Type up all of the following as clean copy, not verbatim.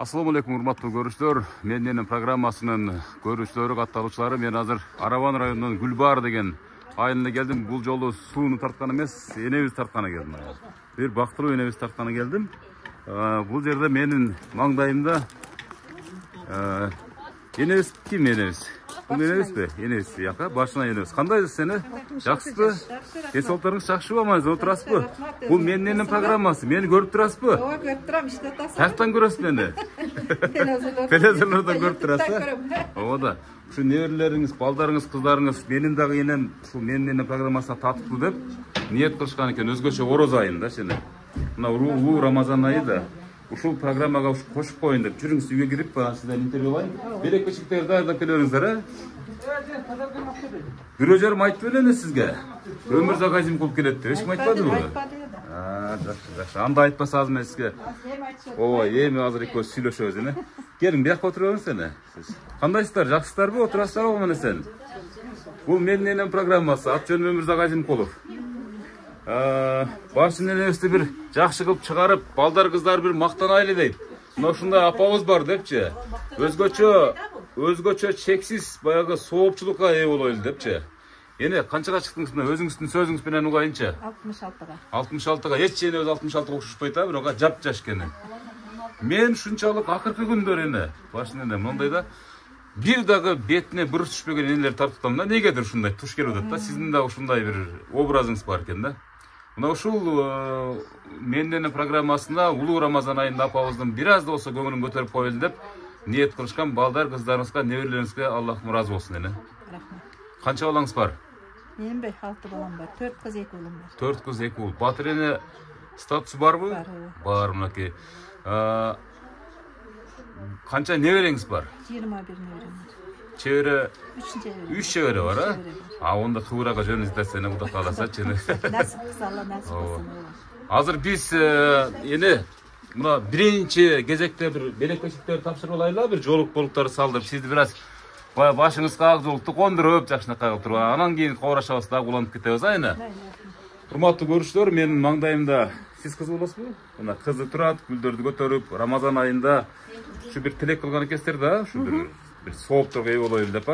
Assalamu alaikum урматтуу көрүүчүлөр. Менин программасынын көрүүчүлөрү, катталуучулары. Мен азыр Арабан районунун Гүлбаар деген айылына келдим. Бул жолу сууну тарткан эмес, энебиз тартканы келдим. Бир бактылуу энебиз тартканы келдим. Бул жерде менин маңдайымда энебиз ким энебиз? Бул энебизби? Энебиз яка, башына энебиз. Кандайсыз сени? Жакшысызбы? Ден соолуктарыңыз жакшыбы, амансыз отурасызбы? Бул менин программасы. Мени көрүп турасызбы? Ооба, көрүп турам, иште атасың. Каяктан көрөсүз мени? Телевизорлордон көрүп турасыз? Ооба да. Ушу неберелериңиз, балдарыңыз, кыздарыңыз менин дагы энем ушул менин программасына татыктуу деп ниет кылышкан экен, өзгөчө ороз айында сени. Мына улуу Рамазан айы да. Ушул программага кошуп коюн деп жүрүңүз, үйгө кирип сизден интервью алайын. Берек бешиктерди даярдап келиңиздер, Бирөө жарым айтып эле сизге. Өмүрзак Азим кылып келет деп эч ким айтпадыбы? Жакшы. Анда айтпаса азыр мен сизге. Ооба, эми азыр экөөбүз сүйлөшөбүз эне. Келиң, бияка отуруңуз эне. Кандайсыздар? Жакшысыздарбы? Отурасыздарбы мына сен? Бул менин энем программасы. Ат жөнүм Өмүрзак Азимкулов. Башын энебизди бир жакшы кылып чыгарып, балдар кыздар бир мактанайлы дейт. Мына ушундай апабыз бар депчи. Өзгөчө чексиз баягы соопчулукка ээ болойлу депчи. Эне канчага чыктыңыз мына өзүңүздүн сөзүңүз менен угайынчы? 66-га. 66-га. Эч энебиз 66-га окшошпойт, бирок жап-жаш экен. Мен ушунчалык акыркы күндөр эне, башын эне мындай да бир дагы бетине бурус түшпөгөн энелер тартып да, негедир ушундай туш келип атат да, сиздин да ушундай бир образыңыз бар экен да. Мына ушул менин программасында улуу Рамазан айында апабыздын бир аз да болсо көңүлүн көтөрүп коелу деп ниет кылышкан балдар, кыздарыңызга, неберелериңизге Аллахым ыраазы болсун эне. Рахмат. Канча балаңыз бар? Менин 6 балам бар. 4 кыз, 2 улум бар. 4 кыз, 2 уул. Батыр эне статусу барбы? Бар. Бар, мынакей. Канча небереңиз бар? 21 неберем бар. Чебере 3 чебере бар, онда кыбырага жөнүңүздө сени Кудай кааласачы. Насип кылса, Алла насип кылсын. Азыр биз эне мына биринчи кезекте бир белек бешиктерди тапшырып алайлы, бир жоолук болуктарды салдырып, сизди бир аз башыңызга ак жоолукту кондуруп, жакшынакай кылып туруп, анан кийин кабарашабыз дагы уланып кетебиз, эне. Урматтуу көрүүчүлөр, менин маңдайымда сиз кыз болосузбу? Мына кызы турат, гүлдөрдү көтөрүп, Рамазан айында ушу бир тилек кылган экенсиздер да, ушу бир соопторго ээ болойлу деп,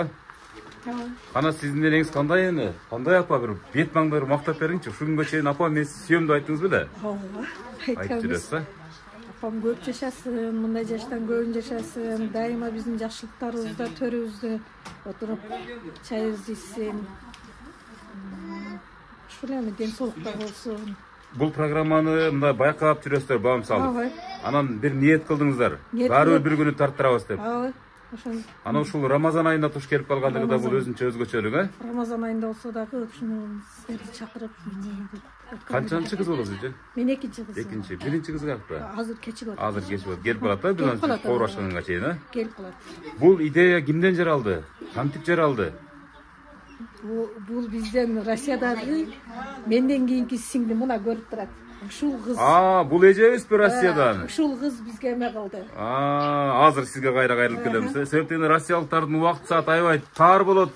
Кана сиздин энеңиз кандай эне? Кандай апа, бир бет маңдайыр мактап бериңчи. Ушул күнгө чейин апа мен сизди сүйөм деп айттыңыз беле? Ооба. Айтып жүрөсүз, Апам көп жашасын, мындай жаштан көбүн жашасын, дайыма биздин жакшылыктарыбызда төрүбүздө отуруп чайыбызды ичсин. Ушул эми ден соолукта болсун. Бул программаны мындай байкап жүрөсүздөр, баам салып. Анан бир ниет кылдыңыздар. Баары бир күнү тарттырабыз деп. Анан ушул Рамазан айында туш келип калгандыгы да бул өзүнчө өзгөчөлүк, Рамазан айында болсо дагы ушуну сиздерди чакырып. Канчанчы кыз болосуз? Мен экинчи кыз. Экинчи. Биринчи кыз каякта? Азыр кечип атат. Азыр кечип атат. Келип калат да, бир кобурашканга чейин, Келип калат. Бул идея кимден жаралды? Кантип жаралды? Бул бизден Россиядагы менден кийинки сиңдим, мына көрүп турат. Ушул кыз. Бул эжебизби Россиядан? Ушул кыз бизге эме кылды. Азыр сизге кайрылып келемиз. Себептен Россиялыктардын убакыт саат аябай тар болот.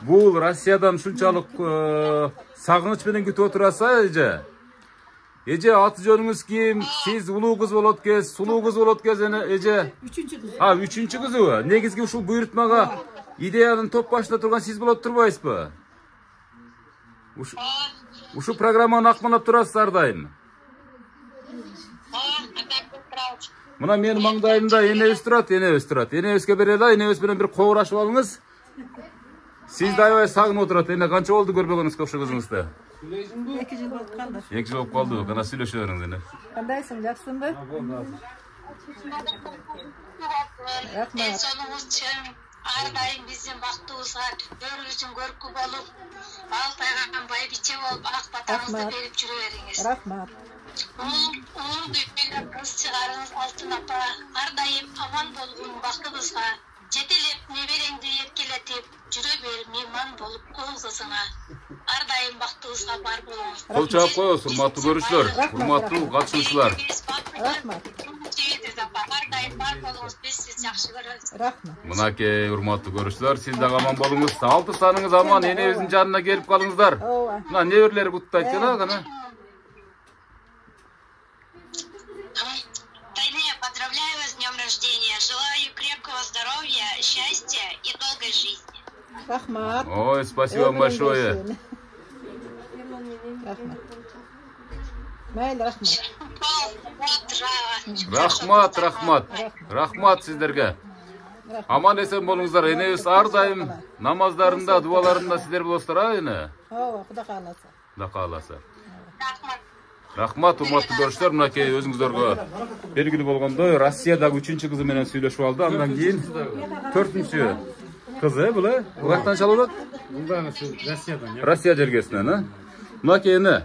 Бул Россиядан ушунчалык сагыныч менен күтүп отурасыз, эже? Эже, аты жөнүңүз ким? Сиз улуу кыз болот экенсиз, сулуу кыз болот экенсиз, эже? 3-кыз. 3-кызыбы? Негизги ушул буйрутмага идеянын топ башында турган сиз болот турбайсызбы? Ушу программаны акмалап турасыз ар дайым. Мына менин маңдайымда энебиз турат. Энебизге берели, энебиз менен бир кобурашып алыңыз. Сизди аябай сагынып отурат. Эне канча болду көрбөгөнүңүзгө ошо кызыңызды? 2 жыл болуп калды. 2 жыл болуп калды. Кана сүйлөшө бериңиз эне. Кандайсың, жакшысыңбы? Рахмат. Ар дайым биздин бактыбызга төрүбүздүн көркү болуп, алтайган байбиче болуп, ак батаңызды берип жүрө бериңиз. Рахмат. Кыз чыгарыңыз Алтын апа, ар дайым аман болгун бактыбызга жетелеп небереңди эркелетип жүрө бер, мейман болуп кол кызыңа. Ар дайым бактыбызга бар болуңуз. Кол чаап коебуз, урматтуу көрүүчүлөр, урматтуу катышуучулар. Рахмат. Ар дайым бар болуңуз, биз сизди жакшы көрөбүз. Рахмат. Мынакей урматтуу көрүүчүлөр, сиз дагы аман болуңуз. Алты саныңыз аман, энебиздин жанына келип калыңыздар. Мына неберлери куттайт экен, кана. Поздравляю вас с днем рождения. Желаю крепкого здоровья, счастья и долгой жизни. Rahmat. Ой, спасибо вам большое. Rahmat. Mayli, rahmat. Рахмат сіздерге. Аман есен болыңыздар. Енебіз ардайым намаздарында, дуаларында сіздер боласыздар, а ені? Xudo xolasa. Құда қаласа. Рахмат, урматтуу көршілер, мынакей өзіңіздерге белгілі болғандай, Россиядағы 3-ші қызы менен сүйлөшүп алды. Андан кейін 4-ші қызы, бұл қайдан шалып алды? Россия жергесінен, мынакейні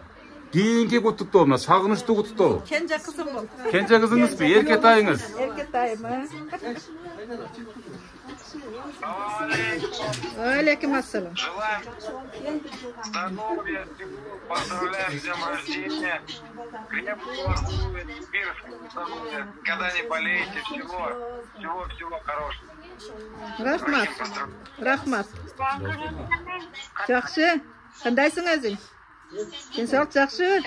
кейінгі құттықтау, мына сағынышты құттықтау. Kenja qizim bol. Kenja қызыңыз бе, еркетайыңыз? Erketayım ha. Алейкум ассалам. Желаем здоровья, поздравляем с днем рождения, крепкого здоровья, здоровья, когда не болеете, всего хорошего. Rahmat. Rahmat. Жақсы. Қандайсың өзің? Денсаулық жақсы?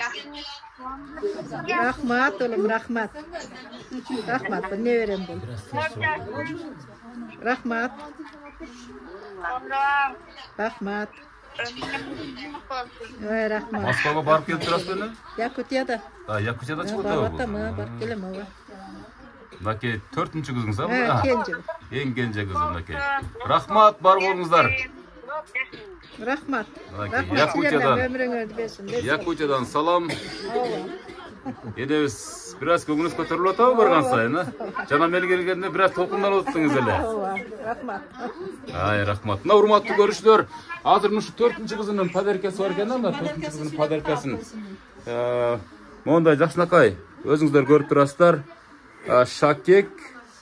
Rahmat, oğlum, rahmat. Rahmat, bu ne verem bu? Rahmat. Rahmat. Rahmat. Москваға барып келіп тұрасыз бені? Yakutiyada. Якутияда шығып Бағатта отыр. ма? Барып келем ова. Мынакей 4-ші қызыңыз, а? Kenji. Ең кенже қызы мынакей. Рахмат, бар болыңыздар. Rahmat. Мынакей Rahmat. Якутиядан. Ömrüңөрдү берсин. Якутиядан салам. Енебіз біраз көңіліңіз көтеріліп отыр барған сайын, а? Жана мел келгенде біраз толқындалып отырсыңыз эле. Rahmat. Ай, рахмат. Мына урматтуу көрүүчүлөр, азыр мушу 4-ші кызынын подаркасы бар экен, мына 4-ші кызынын подаркасын. Мондай жакшынакай, өзүңүздөр көрүп турасыздар. Шакек,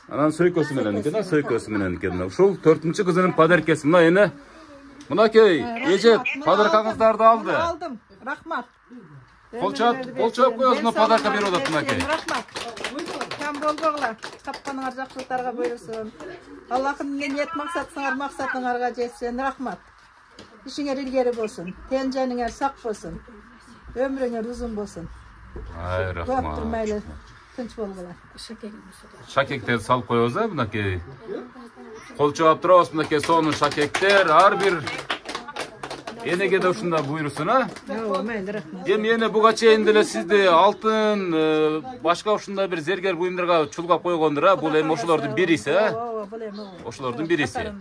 анан сөйкөсү менен экен, сөйкөсү менен экен. Ушул 4-ші кызынын подаркасы. Мына эне. Мынакей, эже подаркаңыздарды алды. Aldım. Rahmat. Болчоп коесуз, мына подарка берип атат мынакей. Rahmat. Kam bolgoğlar. Kapkanыңар жақсылықтарға бұйырсын. Allah'ın niyet maqsatыңарға жетсін. Rahmat. İşiңер ilgeri болсын. Tencenіңер saq болсын. Ömrüңер uzun болсын. Ай, Көп рахмат. тұрмайлы. Тынч болғыла. Шакектерди салып коебуз, мынакей. Кол чаап турабыз, мынакей сонун шакектер, ар бир энеге да ушундай буйрусун, а? Mayli, rahmat. Эми эне буга чейин деле сизди алтын, башка ушундай бир зергер буюмдарга чулгап койгондур, а? Бул эми ошолордун бириси, а? Ошолордун бириси.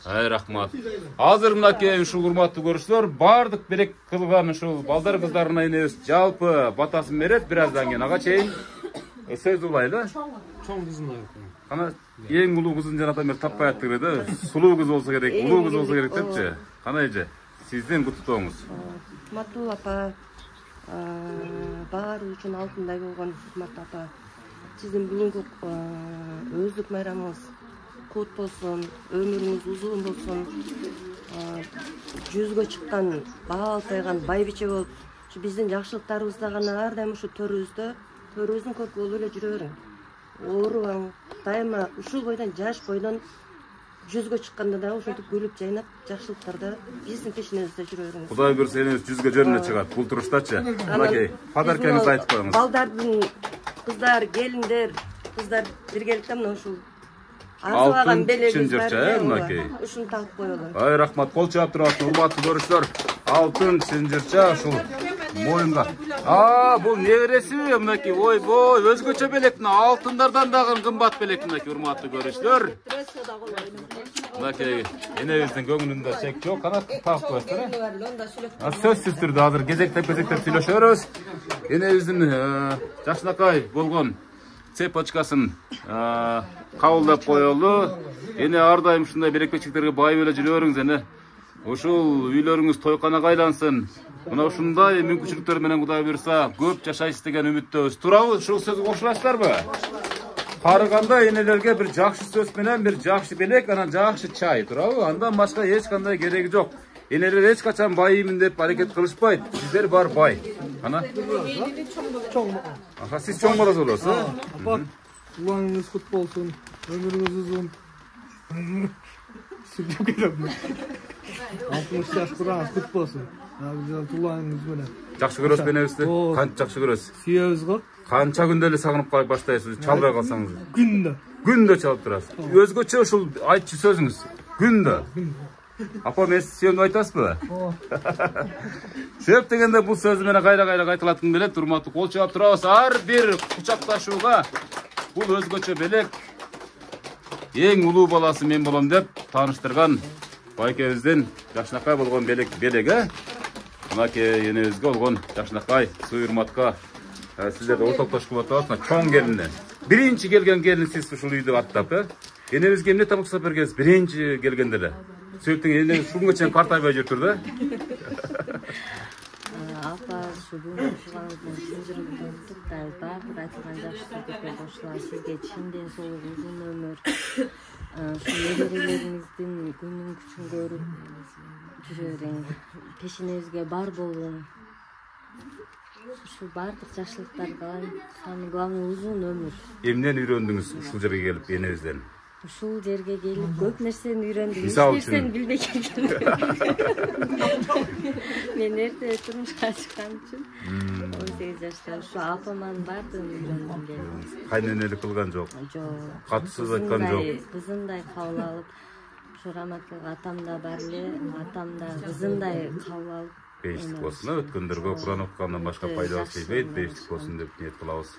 Ай, рахмат. Азыр мынакей ушул урматтуу көрүүчүлөр, бардык берек кылган ушул балдар кыздарына энебиз жалпы батасын берет, бир аздан кийин ага чейин сөз улайлы. Чоң кызын Ана эң улуу кызын жанатан бери таппай аттык эле. Сулуу кыз болсо керек, улуу кыз болсо керек депчи. Кандай эже? Сиздин куттуктооңуз. Матул апа, баары үчүн алтындай болгон Мат апа. Сиздин бүгүнкү өздүк майрамыңыз кут болсун, өмүрүңүз узун болсун. 100гө чыккан, баалтайган байбиче болуп, биздин жакшылыктарыбызда гана ар дайым ушу төрүбүздүн көркү болуп эле жүрө бериң. Оорубаң, дайыма ушул бойдон, жаш бойдон 100гө чыкканда да ошентип күлүп жайнап, жакшылыктарда биздин пешинебизде жүрө бериңиз. Кудай буйрса энебиз 100гө жөнүнө чыгат. Бул туруштачы. Мынакей, подаркаңызды айтып коюңуз. Балдардын, кыздар, келиндер, кыздар биргеликте мына ушул арзулаган белегибиз бар. Мынакей. Ушуну тагып коелу. Ай, рахмат. Кол чаап турасыз, урматтуу көрүүчүлөр. Алтын чынжырча ушул моюнга. Бул небересиби мынакей? Ойбой, өзгөчө белек. Мына алтындардан дагы кымбат белек мынакей, урматтуу көрүүчүлөр. Мынакей, энебиздин көңүлүндө чек жок, кана тагып коесуздар, а? Сөзсүз түрдө азыр кезектеп сүйлөшөбүз. Энебиздин жакшынакай болгон цепочкасын кабылдап коелу. Эне ар дайым ушундай берекпечиликтерге бай эле жүрө бериңиз эне. Ушул үйлөрүңүз тойканага айлансын. Мына ушундай мүмкүнчүлүктөр менен Кудай буйрса көп жашайсыз деген үмүттөбүз. Туурабы? Ушул сөзгө кошуласыздарбы? Карыганда энелерге бир жакшы сөз менен бир жакшы белек, анан жакшы чай, туурабы? Андан башка эч кандай кереги жок. Энелер эч качан байымын деп аракет кылышпайт. Сиздер бар бай. Ана? Аха, сиз чоң баласы болосуз. Апа, улаңыңыз кут болсун, өмүрүңүз узун. Сүрдүп кетем. 60 жаш тураңыз кут болсун. Улаңыңыз менен. Жакшы көрөсүз энебизди? Канча жакшы көрөсүз? Сүйөбүз го. Канча күндө эле сагынып калып баштайсыз, чалбай калсаңыз? Күндө. Күндө чалып турасыз. Өзгөчө ушул айтчу сөзүңүз. Күндө. Апа, мен сүйөмдү айтасызбы? Сүйөп дегенде бул сөзү менен кайра айтылаткым келет. Урматтуу кол чаап турабыз. Ар бир кучакташууга бул өзгөчө белек. Эң улуу баласы мен болом деп тааныштырган байкебиздин Жакшынакай болгон белеги. Мынакей энебизге болгон Жакшынакай суйурматка сиздерди ортоктошуп атабыз. Чоң келини. Биринчи келген келин сиз ушул үйдү аттап, энебизге эмне тамак жасап бергенсиз биринчи келгенде эле? Сөйттүң эне ушунга чейин картайбай жүртүр да. Апа ушу бүгүн ушугандын чынжырын туктайбыз. Баардык айтылган жакшы сөздөргө кошулабыз. Сизге чын ден соолук, узун өмүр. Ушу неберелериңиздин күнүн күчүн көрүп жүрө бериң. Пешенебизге бар болуң. Ушу баардык жакшылыктарга самый главный узун өмүр. Эмнен үйрөндүңүз ушул жерге келип энебизден? Ушул жерге келип көп нерсени үйрөндүм. Мисалы Эч нерсени билбей келгем. Мен эрте турмушка чыккан үчүн 18 жашта ушу апаман баардыгын үйрөндүм. Кайненелик кылган жок. Жок. Катуу сөз айткан жок. Кызындай кабыл алып, ушу раматтык атамда бар эле, атамда кызындай кабыл алып. Бейиштик болсун, өткөндөргө Куран окугандан башка пайдабыз тийбейт, бейиштик болсун деп ниет кылабыз.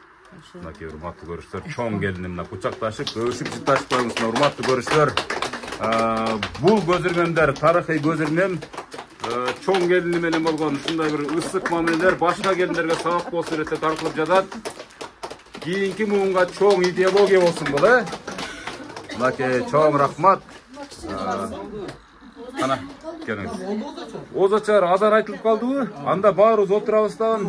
Мынакей урматтуу көрүштөр, чоң келини мына кучакташып, өшүп жытташып коюңуздар, урматтуу көрүштөр. Бул көзөрмемдер тарыхый көзөрмем. Чоң келини менен болгон ушундай бир ысык мамилелер башка келиндерге сабак болсун иретте тартылып жатат. Кийинки муунга чоң идеология болсун бул, Мынакей чоң рахмат. Ana kelіңіз. Озачар азар айтылып қалдыбы? Анда баарыбыз отурабыздан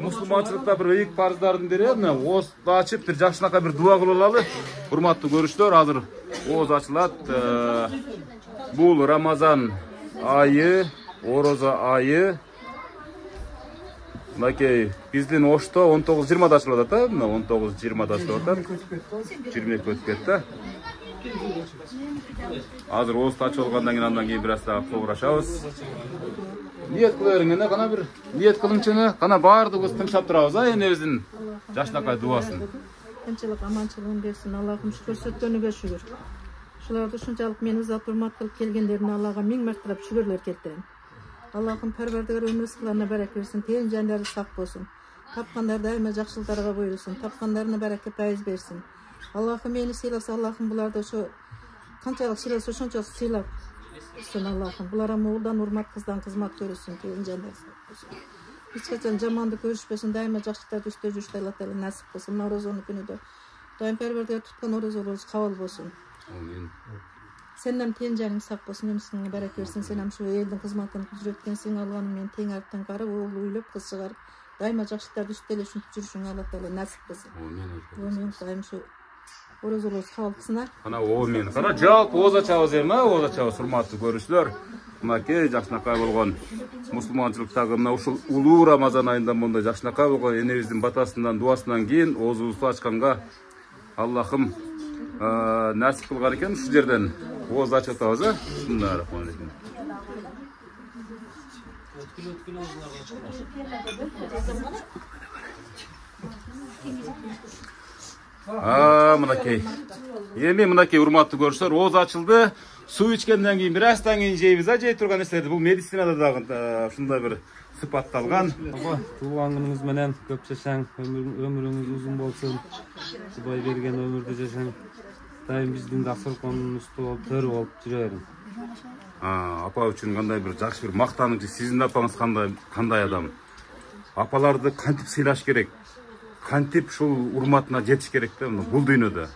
мусулманчылыкта бир ыйык парыздардын бири, оозду ачып бир Жакшынакай бир дуа кылып алалы. Урматтуу көрүштөр, азыр ооз ачылат. Бул Рамазан айы, орозо айы. Мынакей биздин Ошто 19-20 ачылып атат, 19-20 ачылып атат. 22 өтүп кетти. Азыр оозду ачып алгандан кийин андан кийин бир аз да согурашабыз. Ниет кыларың эне, кана бир ниет кылыңчы, кана баардыгыбыз тыңшап турабыз, энебиздин Жакшынакай дубасын. Тынчылык, аманчылыгын берсин, Аллахым көрсөткөнүгө шүгүр. Ушуларды ушунчалык мени узат урмат кылып келгендерине Аллага миң мартабап шүгүрлөр келтирем. Аллахым парвардыгар өмүр кыларына барака берсин, тен жандары сак болсун. Тапкандар дайыма жакшылыктарга буйрусын, тапкандарына барака пайыз берсин. Аллахым мени сыйласа, Аллахым буларды ошо канчалык сыйласа ошончо сыйлапсын Аллахым. Буларга муулдан урмат кыздан кызмат көрүсүн, тен жандар сак болсун. Эч качан жаманды көрүшпөсүн, дайыма жакшылыктарды үстө жүрүштү Алла Таала насип кылсын. Орозонун күнүдө дайым парвардыгар туткан орозолорубуз кабыл болсун. Амин. Сенден тен жаның сак болсун, өмүрүңө барака берсин. Сен ам ушу элдин кызматын жүрөткөнсүң, алганын мен тең арттан карып, оол уйлап, кыз чыгарып, дайыма жакшылыктарды үстө эле жүрүшүңө Алла Таала насип кылсын. Амин. Дайым ушу орозолорубуз кабыл кылсын. Кана амин. Кана жалп ооз ачабыз ооз ачабыз, урматтуу көрүүчүлөр. Мынакей Жакшынакай болгон мусулманчылыктагы мына ушул улуу Рамазан айында мондай Жакшынакай болгон энебиздин батасынан, дуасынан кийин оозубузду ачканга Аллахым насип кылган экен. Ушул жерден ооз ачып атабыз, Бисмиллахиррахманиррахим. Мынакей. Эми мынакей урматтуу көрүүчүлөр, ооз ачылды. Суу ичкенден кийин бир аздан кийин жейбиз, жей турган нерселерди. Бул медицинада дагы ушундай бир сыпатталган. Апа, туулган күнүңүз менен көп жашаң, өмүрүңүз узун болсун. Кудай берген өмүрдү жашаң. Дайым биздин дасторконубузда болуп, төрү болуп жүрө бериң. Апа үчүн кандай бир жакшы бир мактанычы, сиздин апаңыз кандай адам? Апаларды кантип сыйлаш керек? Кантип ушул урматына жетиш керек да бул дүйнөдө?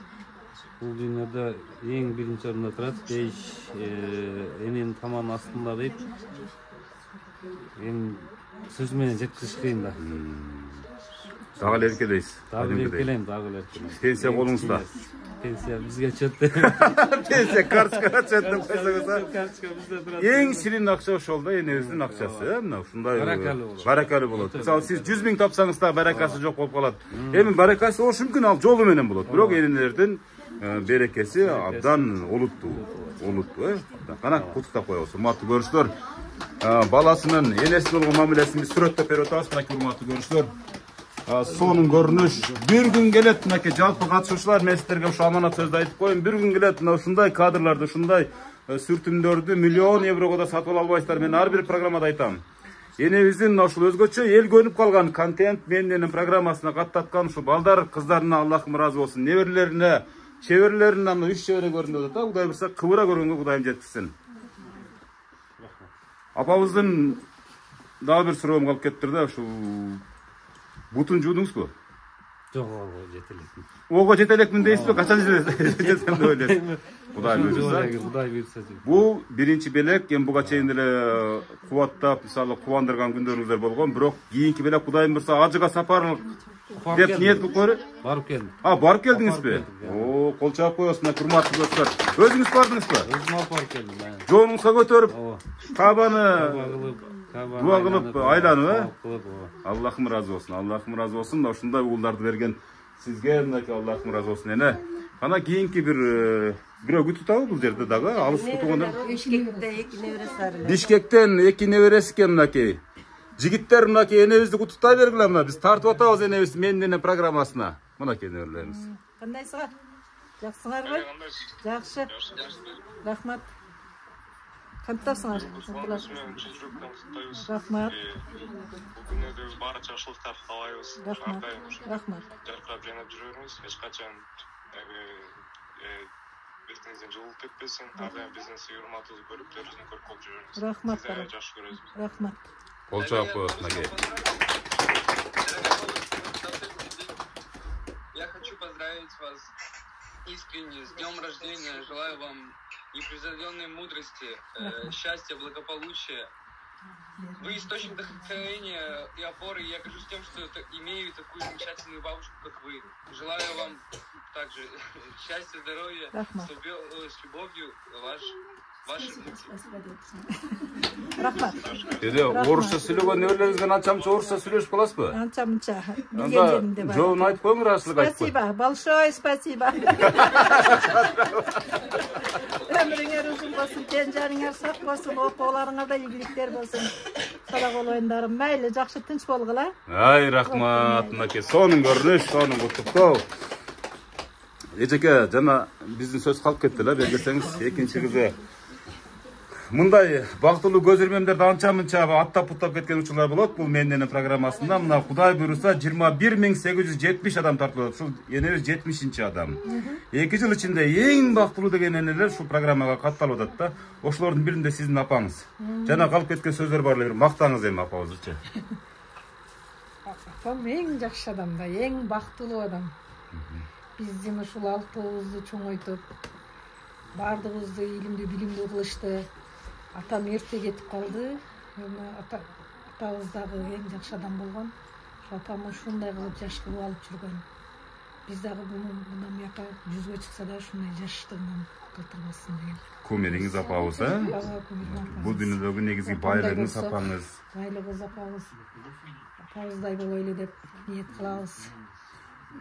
Бул дүйнөдө эң биринчи орунда турат, беш эненин таманын астында дейт. Эми сөз менен жеткизиш кыйын да. Дагы эле эркелейсиз. Дагы эле эркелейм, дагы эле эркелейм. Пенсия колуңузда. Пенсия бизге чөт. Пенсия карточкага чөт деп койсоңуз. Карточка бизде турат. Эң ширин акча ошол да, энебиздин акчасы, мына ушундай баракалуу болот. Мисалы сиз 100 000 тапсаңыз да баракасы жок болуп калат. Эми баракасы болушу мүмкүн, ал жолу менен болот. Бирок энелердин берекеси абдан олуттуу. Кана куттуктап коебуз. Урматтуу көрүүчүлөр, баласынын энеси болгон мамилесин сүрөттөп берип атабыз. Мынакей урматтуу көрүүчүлөр. Сонун көрүнүш. Bir gün келет мынакей жалпы катышуучулар, мен сиздерге ушу аманат сөздү айтып коеюн. Bir gün келет мына ушундай кадрларды, ушундай сүртүмдөрдү миллион еврого да сатып ала албайсыздар. Мен ар бир программада айтам. Энебиздин ушул өзгөчө эл көрүнүп калган контент менин программасына каттаткан ушу балдар, кыздарына Аллахым ыраазы болсун. Неберлерине, чеберлерине мына 3 чебере көрүнүп атат. Кудай буйрса кыбыра көргөнгө Кудайым жеткизсин. Апабыздын дагы бир суроом калып кетти да, ушу бутун жуудуңузбу? Жок, жете элекмин. Ого жете элекмин дейсизби? Качан жетесем деп ойлойм. Кудай буйрса. Кудай буйрса. Бул биринчи белек, эми буга чейин эле кубаттап, мисалы кубандырган күндөрүңүздөр болгон, бирок кийинки белек Кудайым буйрса ажыга сапарлык деп ниет кылып койру. Барып келдим. Барып келдиңизби? О, кол чаап коесуз, мына урматтуу достор. Өзүңүз бардыңызбы? Өзүм алып барып келдим. Жонуңузга көтөрүп, Кабаны дуа кылып айланып, Аллахым ыраазы болсун. Аллахым ыраазы болсун. Ушундай уулдарды берген сизге мынакей Аллахым ыраазы болсун. Эне ана кийинки бирөө күтүп атабы бул жерде дагы? Алыс күтүп Бишкектен 2 небереси экен мынакей. Жигиттер мынакей энебизди кутуктай бергиле мына. Биз тартып атабыз энебизди менин программасына. Мынакей неберелерибиз. Кандайсыңар? Жакшысыңарбы? Жакшы. Рахмат. Кантасыңар? Рахмат. Бүгүнкү баары жакшылыктар каалайбыз. Рахмат. Рахмат. Жаркырап жайнап жүрөбүз. Эч качан бетиңизден жылуулук кетпесин. Ар дайым биздин урматтуулук көрүп, төрүбүздүн көрүп болуп жүрөбүз. Рахмат. Сизди жакшы көрөбүз. Рахмат. Кол чаап коесуз мынакей. Я хочу поздравить вас искренне с днем рождения. Желаю вам непревзойденной мудрости, счастья, благополучия. Вы источник вдохновения и опоры. Я горжусь тем, что имею такую замечательную бабушку, как вы. Желаю вам также счастья, здоровья, с любовью, ваши внуки. Рахмат. Деде, орусча сүйлөгөн неберелериңизге анча-мынча орусча сүйлөшүп каласызбы? Анча-мынча. Анда жообун айтып коюңуз, ыраазычылык айтып коюңуз. Спасибо, большое спасибо. Ömrüңер uzun болсун, тенжариңер сак болсун, окууларыңарда ийгиликтер болсун. Садак болоюндарым, мейли, жакшы тынч болгула. Ай, рахмат, мынакей сонун көрүнүш, сонун куттуктоо. Эжеке, жана биздин сөз калып кетти эле, бергесеңиз экинчи кызы. Мындай бактылуу көз ирмемдерди анча-мынча аттап-путтап кеткен учурлар болот. Бул менин программасында мына Кудай буйруса 21870 адам тартылып, ушул энебиз 70-чи адам. 2 жыл ичинде эң бактылуу деген энелер ушул программага катталып атат да. Ошолордун биринде сиздин апаңыз. Жана калып кеткен сөздөр бар эле, мактаңыз эми апабызычы. Апам эң жакшы адам да, эң бактылуу адам. Биздин ушул алтыбызды чоңойтуп, бардыгыбызды илимдүү, билимдүү кылышты. Атам эрте кетип калды. Атабыз дагы эң жакшы адам болгон. Атам ушундай кылып жаш кылып алып жүргөн. Биз дагы мындан бияка 100гө чыкса да ушундай жаштыгынан калтырбасын деген. Кумириңиз апабыз, Бул дүйнөдөгү негизги байлыгыңыз апаңыз. Байлыгыбыз апабыз. Апабыздай болойлу деп ниет кылабыз.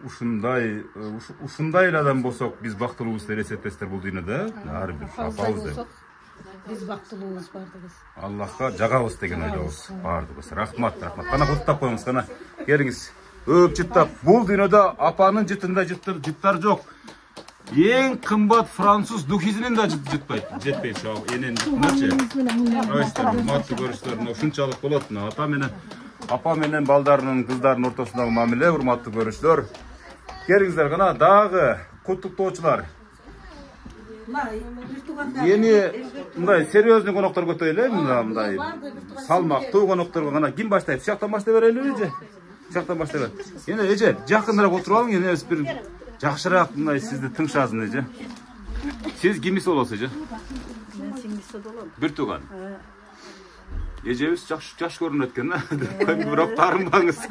Ушундай эле адам болсок, биз бактылуубуз деп эсептейсиздер бул дүйнөдө. Ар бир апабыз деп. Биз бактылуубуз бардыгыбыз. Аллахка жагабыз деген ойлобуз бардыгыбыз. Рахмат. Кана куттап коюңуз, кана. Келиңиз. Өп жыттап. Бул дүйнөдө апанын жытында жыттар жок. Эң кымбат француз духизинин да жетпейт. Энен жытыначы. Урматтуу көрүүчүлөр, ушунчалык болот. Апа менен балдарынын, кыздарынын ортосундагы мамиле, урматтуу көрүүчүлөр. Келиңиздер, кана дагы куттуктоочулар. Yeni мындай серьезный коноктор көтөйлө, мындай салмактуу конокторго кана ким баштайт? Сыяктан баштай берелиби же? Сыяктан баштай бер. Эне эже, жакыныраак отуруп алың, эне бир жакшыраак мындай сизди тыңшасын эже. Сиз кимиз болосуз эже? Мен сиңдиси болом. Бир тууган. Эжебиз жаш көрүнөт экен, бирок таарынбаңыз.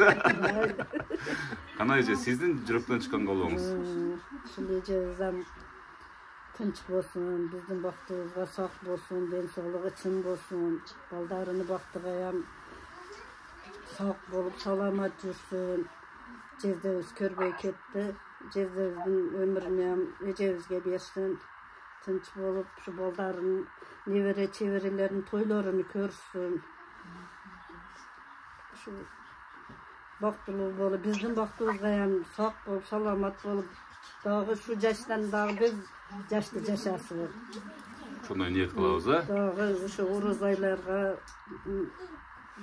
Кана эже, сиздин жүрөктөн чыккан колуңуз. Ушул эжебиз тынч болсун, биздин бактыбызга сак болсун, ден соолугу чын болсун, балдарыны бактыгайам сак болуп, саламат жүрсүн, жездебиз көрбөй кетти, жездебиздин өмүрүнө эжебизге берсин, тынч болуп, ушу балдарын, небере чеберелерин тойлорун көрсүн. Ушу бактылуу болуп, биздин бактыбызга ham сак болуп, саламат болуп, дагы шу жаштан дагы биз жашты жашасын. Şundan niyet kılavuz ha? Dagı uшу уруз айларга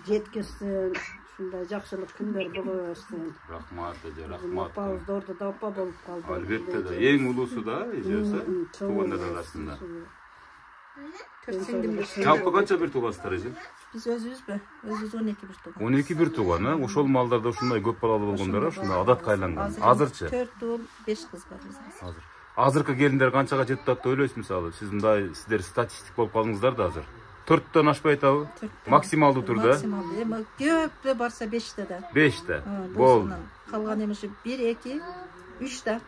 жеткирсин. Şunday жақсылық күндер бола берсин. Rahmat ede, rahmat. Апабыз орда да апа болуп калды. Albatta da en ulusu da ejesi. Tuğanlar arasında. Жалпы kança bir tuğasızlar ece? Biz özüzbü. Özüz 12 bir tuğan. 12 bir tuğan ha? Oşol mallarda şunday köp balalı bolgondara şunday adat kaylangan. Azırçı. 4 tuğul 5 kız var bizde. Hazır. Azırkı gelinler kançaga жетip atты ойлойсуз misалы. Siz мындай сиздер статистик болуп калдыңыздар да азыр. 4төн ашпайт абы? Максималдуу турда? Максималдуу. Эми көпү барса 5 да. 5 да. Болду. Калган эми 1, 2, 3 да.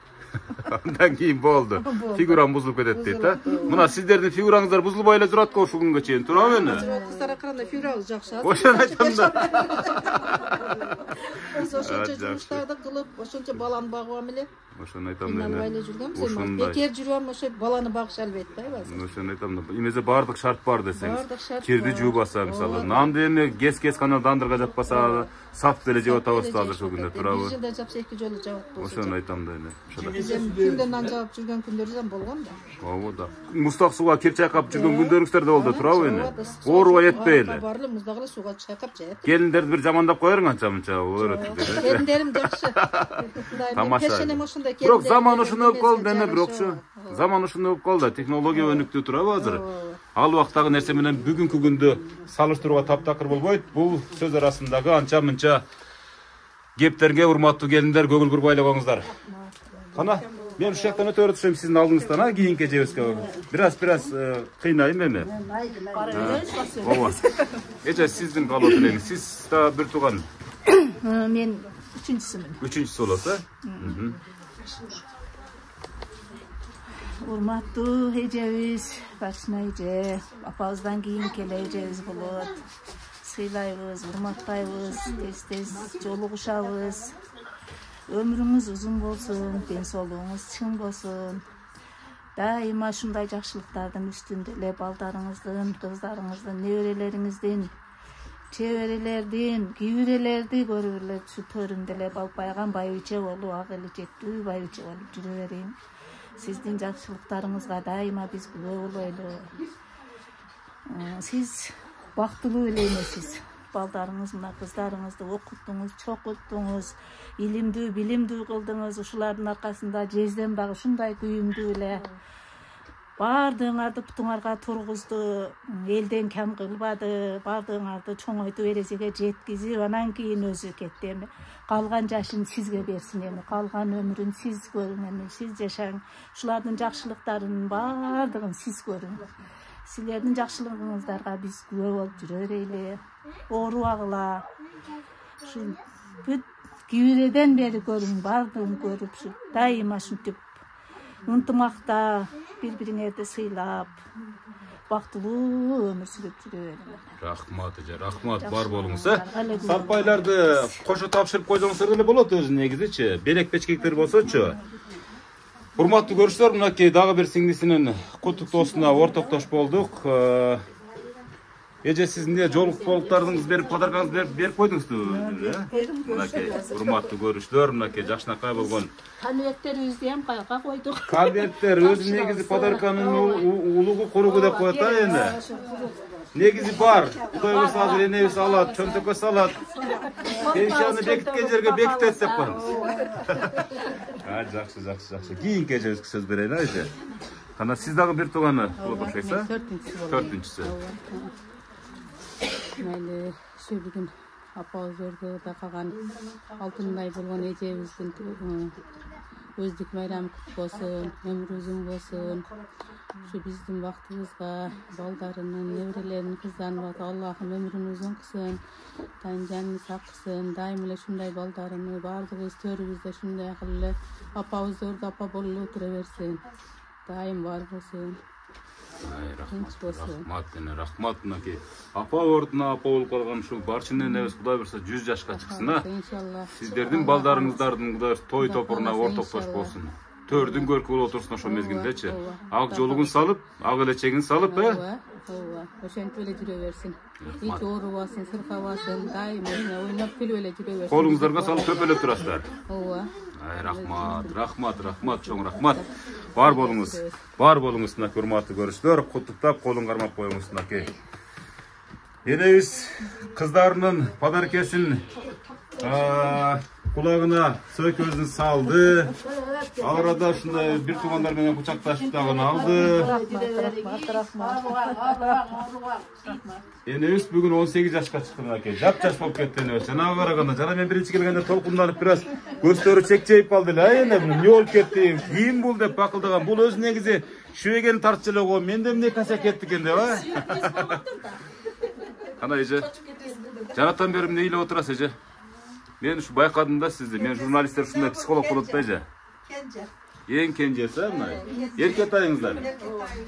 Андан кийин болду. Фигурам бузулуп кетет дейт да. Мына сиздердин фигураңыздар бузулбай эле турат го ушул күнгө чейин, турабы эми? Кыздарға караганда фигурабыз жакшы. Ошону айтам да. Биз ошончо жумуштарды кылып, ошончо баланы багып эле. Ошону айтам да. Айла жүргөнбүз эми. Бекер жүрөм, ошо баланы багыш албайт да базар. Ошону айтам да. Эмесе бардык шарт бар десеңиз. Кирди жуубаса, мисалы, нанды эми кес гана дандырга жаппаса, сап деле жеп атабыз да азыр ушул күндө, турабы? Bir жылда жапса 2 жолу жабат болсо. Ошону айтам да эми. Ошода. Күндө нан жабып жүргөн күндөрүм болгон да. Ооба да. Муздак сууга кир чайкап жүргөн күндөрүңүздөр да болду, турабы эми? Оорубай этпей эле. Барлы муздагы сууга чайкап жаят. Келиндерди бир жамандап коеруң анча-мынча өөрөтүп. Келиндерим жакшы. Тамаша. Пешенем ошондой келиндер. Бирок заман ушуну өп калды, эме бирокчу. Заман ушуну өп калды. Технология өнүктү турабы азыр? Ал убактагы нерсе менен бүгүнкү күндү салыштырууга таптакыр болбойт. Бул сөз арасындагы анча-мынча кептерге урматтуу келиндер көңүл буруп айлабаңыздар. Кана, мен ушул жактан өтө өтүшөм сиздин алдыңыздан, а кийинки эжебизге. Бираз кыйнайм эми. Ооба. Эже сиздин калуу тилегиңиз. Сиз да бир тууган. Мен 3-сүмүн. 3-сү болот, а? Урматтуу эжебиз, башына эже, апабыздан кийинки эле эжебиз болот. Сыйлайбыз, урматтайбыз, тез-тез жолугушабыз. Өмүрүңүз узун болсун, ден соолугуңуз чың болсун. Дайыма ушундай жакшылыктардын үстүндө эле балдарыңыздын, кыздарыңыздын, неберелериңиздин, чеберелердин, кийүүрелерди көрүп эле ушу төрүндө эле балпайган байбиче болуп, ак эле жеттүү байбиче болуп жүрө берейин. Сиздин жакшылыктарыңызга дайыма биз күбө болойлу. Сиз бактылуу эле эмессиз. Балдарыңыз мына кыздарыңызды окуттуңуз, чокуттуңуз, илимдүү, билимдүү кылдыңыз. Ушулардын аркасында жезден багы ушундай күйүмдүү эле бардыгыңарды бутуңарга тургузду, элден кем кылбады, бардыгыңарды чоңойтуп эрежеге жеткизип, анан кийин өзү кетти эми. Калган жашын сизге берсин эми, калган өмүрүн сиз көрүң эми, сиз жашаң. Ушулардын жакшылыктарынын бардыгын сиз көрүң. Силердин жакшылыгыңыздарга биз күбө болуп жүрө берели. Оорубагыла. Ушу бүт кийүүреден бери көрүң, бардыгын көрүп, ушу дайыма ушинтип ынтымакта бири-бириңерди сыйлап, бактылуу өмүр сүрүп жүрө берели. Рахмат эже, рахмат, бар болуңуз, Саппайларды кошо тапшырып койсоңуздар деле болот өзү негизичи. Белек печкектер болсочу. Урматтуу көрүүчүлөр, мынакей дагы бир сиңдисинин куттуктоосуна ортоктош болдук. Эже сиз эмне жолуктуулуктарыңызды берип, подаркаңызды берип койдуңузбу? Мынакей урматтуу көрүүчүлөр, мынакей жакшынакай болгон конверттерибизди ham каяка койдук. Конверттер өзү негизи подарканын улугу куругу деп коет да эми. Негизи бар. Кудай буюрса азыр энебиз алат, чөнтөккө салат. Пенсияны бекиткен жерге бекитет деп коебуз. Жакшы. Кийинки эжебизге сөз берейин, эже. Кана сиз дагы бир тууганы болуп окшойсуз, а? 4-сү. Мейли ушу бүгүн апабыз өргөдө калган алтындай болгон эжебиздин өздүк майрамы кут болсун, өмүрү узун болсун. Ушу биздин бактыбызга, балдарынын, неберелеринин, кыздарынын Аллахым өмүрүн узун кылсын, жанын сак кылсын. Дайым эле ушундай балдарыны бардыгыбыз төрүбүздө ушундай кылып эле апабыз ордо апа болуп эле тура берсин. Дайым бар болсун. Рахмат, мынакей. Апа ордуна апа болуп калган ушул барчын энебиз Кудай буюрса 100 жашка чыксын, а? Иншалла. Сиздердин балдарыңыздардын Кудай той топуруна ортоктош болсун. Төрдүн көркү болуп отурсуң ошол мезгилдечи. ооба. Ак жолугун салып, ак элечегин салып, ооба, ошентип эле жүрө берсин. Эч оорубасын, сыркабасын, дайым ойноп күлүп эле жүрө берсин. Колуңуздарга салып төпөлөп турасыздар. Ооба. Ай, рахмат, чоң рахмат. Бар болуңуз, мына урматтуу көрүүчүлөр, куттуктап колун кармап коюңуз, мынакей. Энебиз кыздарынын подаркесин кулагына сөйкөзүн салды. Ал арада ушундай бир туугандар менен кучакташып дагы алды. Энебиз бүгүн 18 жашка чыкты мынакей. Жап-жаш болуп кетти энебиз. Жанагы караганда, жана мен биринчи келгенде толкунданып бир аз көздөрү чекчейип калды эле. Ай, эне эмне болуп кетти? Ким бул деп бакылдаган. Бул өзү негизи шүегени тартчу эле го. Менде эмне каса кетти экен деп, а? Кана эже. Жанаттан бери эмне ыйлап отурасыз эже? Мен ушу байкадым да сизди. Мен журналисттер ушундай психолог болот да эже. Кенже. Эң кенжеси, мына. Эркек атайыңыздар.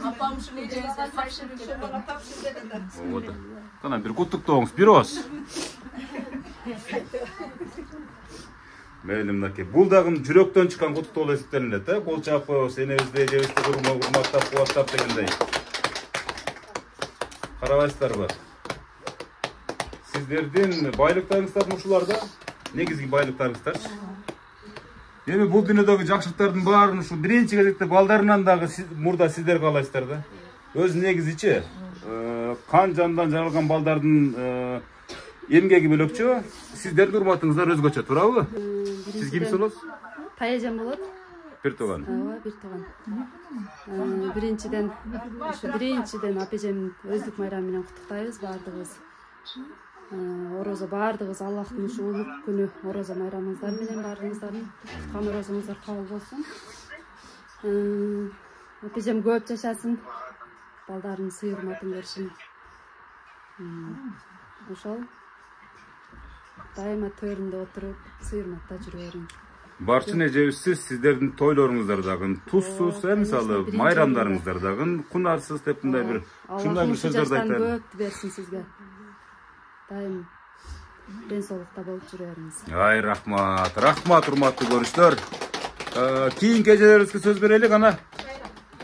Апам ушуну эжеңизге тапшырып кеткен. Вот. Кана бир куттуктооңуз, бир ооз. Мейли мынакей. Бул дагы жүрөктөн чыккан куттуктоо болуп эсептелинет, да? Кол чаап коебуз, энебизди, эжебизди урматтап, кубаттап дегендей. Карабайсыздарбы? Сиздердин байлыктарыңыздар ушуларда? Негизги байлыктарыңыздарчы? Эми бул дүйнөдөгү жакшылыктардын баарын ушу биринчи кезекте балдарынан дагы мурда сиздер каалайсыздар да. Өз негизичи кан жандан жаралган балдардын эмгеги бөлөкчө, сиздердин урматыңыздар өзгөчө, туурабы? Сиз кимсиз болосуз? Таяжан болот. Бир тууган. Ооба, бир тууган. Биринчиден апежем өздүк майрамы менен куттуктайбыз баардыгыбыз. Орозо баардыгыбыз Аллахтын ушу улук күнү орозо майрамыңыздар менен баарыңыздардын туткан орозоңуздар кабыл болсун. Апежем көп жашасын, балдарынын сый урматын берсин. Ошол дайыма төрүндө отуруп сый урматта жүрө берин. Барчын эжебиз сиздердин тойлоруңуздар дагы тузсуз, мисалы майрамдарыңыздар дагы кунарсыз деп мындай бир ушундай бир сөздөрдү айтайын. Көп берсин сизге. Дайым ден соолукта болуп жүрө бериңиз. Ай, рахмат, урматтуу көрүүчүлөр. Кийинки эжелерибизге сөз берелик, ана.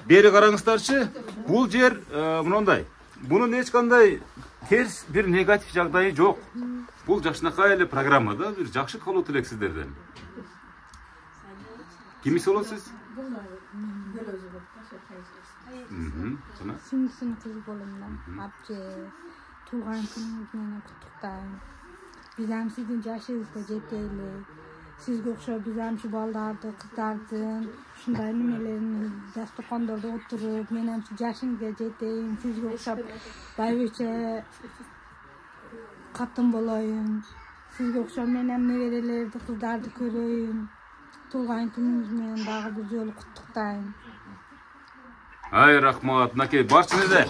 Бери караңыздарчы. Бул жер мындай. Бунун эч кандай терс бир негатив жагдайы жок. Бул жакшынакай эле программа да, бир жакшы кылуу тилек сиздерден. Кимиз болосуз? Сиңдисинин кызы болом да. Апче туулган күнүңүз менен куттуктайм. Биз ам сиздин жашыңызга жетели. Сизге окшоп биз ам ушу балдарды, кыздардын ушундай немелерин дасторкондордо отуруп, мен ам жашыңызга жетейин, сизге окшоп байбече катын болоюн. Сизге окшоп мен ам неберелерди, кыздарды көрөйүн. Туулган күнүңүз менен дагы бир жолу куттуктайм. Ай, рахмат, мынакей барчын эже.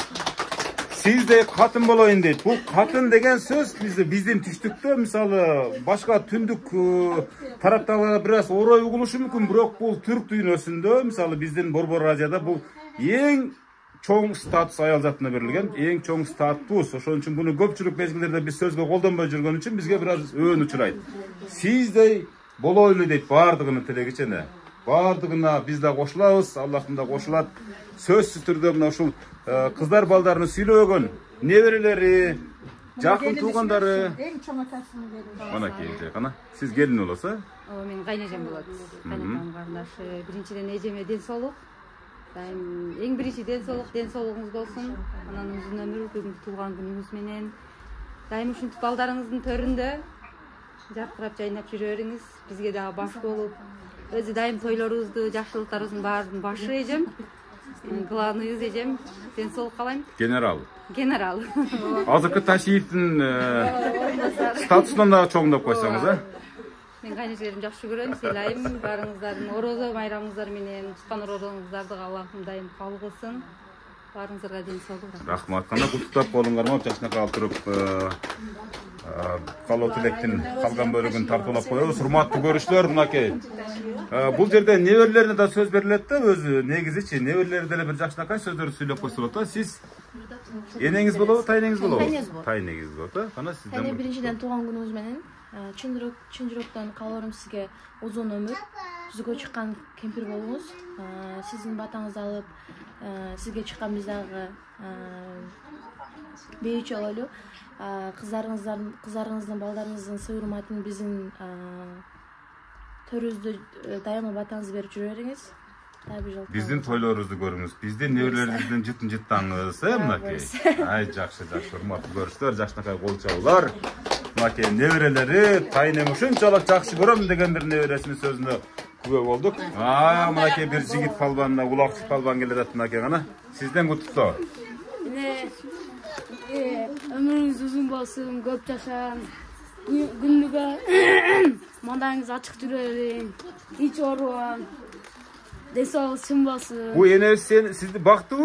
Сиздей катын болоюн дейт. Бул катын деген сөз биздин түштүктө, мисалы, башка түндүк тараптагылар бир аз орой угулушу мүмкүн, бирок бул түрк дүйнөсүндө, мисалы, биздин Борбор Азияда бул эң чоң статус аял затына берилген, эң чоң статус. Ошон үчүн буну көпчүлүк мезгилдерде биз сөзгө колдонбой жүргөн үчүн бизге бир аз өөн учурайт. Сиздей болоюн дейт баардыгынын тилегичене. Баардыгына биз да кошулабыз, Аллахтын да кошулат. Сөзсүз түрдө мына ушул кыздар балдарыны сүйлөгөн неберелери, жакын туугандары. Эң чоң атасын берип. Мына келже, кана. Сиз келин болосуз, а? Ооба, мен кайнежем болот. Кайнежем карындашы. Биринчиден эжеме ден соолук. Дайым эң биринчи ден соолугуңуз болсун. Анан узун өмүр, бүгүнкү туулган күнүңүз менен. Дайым ушинтип балдарыңыздын төрүндө жаркырап жайнап жүрө бериңиз. Бизге дагы баш болуп, өзү дайым тойлорубузду, жакшылыктарыбыздын баарын башы эжем. Главный эжем. Ден соолук каалайм. Генерал. Азыркы Ташиевдин статусунан дагы чоңдоп койсоңуз, а? Мен кайнежелерим жакшы көрөм, сыйлайм. Баарыңыздардын орозо майрамыңыздар менен туткан орозоңуздарды Аллахым дайым кабыл кылсын. Баарыңыздарга ден соолук. Рахмат. Кана куттуктап колун кармап жакшынакай алып туруп калуу тилектин калган бөлүгүн тартуулап коебуз. Урматтуу көрүүчүлөр, мынакей. Бул жерде неберелерине да сөз берилет да, өзү негизичи неберелери деле бир жакшынакай сөздөрдү сүйлөп койсо болот да. Сиз энеңиз болобу, тайнеңиз болобу? Тайнеңиз болот, а? Кана сизден. Биринчиден туулган күнүңүз менен чын жүрөктөн кааларым сизге узун өмүр, түзгө чыккан кемпир болуңуз. Сиздин батаңызды алып, сизге чыккан биз дагы бейичи бололу. Кыздарыңыздын, балдарыңыздын сый урматын биздин төрүбүздү дайыма батаңызды берип жүрө бериңиз. Биздин тойлорубузду көрүңүз. Биздин неберелерибизден жытын-жыттаңыз, мынакей. Ай, жакшы, урматтуу көрүштөр, жакшынакай кол чабуулар. Мынакей неберелери кайнем ушунчалык жакшы көрөм деген бир небересинин сөзүнө күбө болдук. Мынакей бир жигит палбанына улакчы палбан келе жатат мынакей гана. Сизден куттуктоо. Ömrünüz uzun bolsun, көп жашаң. Күнүгө мандайыңыз ачык жүрөбүң. Эч оорубаң. Десоңуз чын болсун. Bu enesi sizdi baktı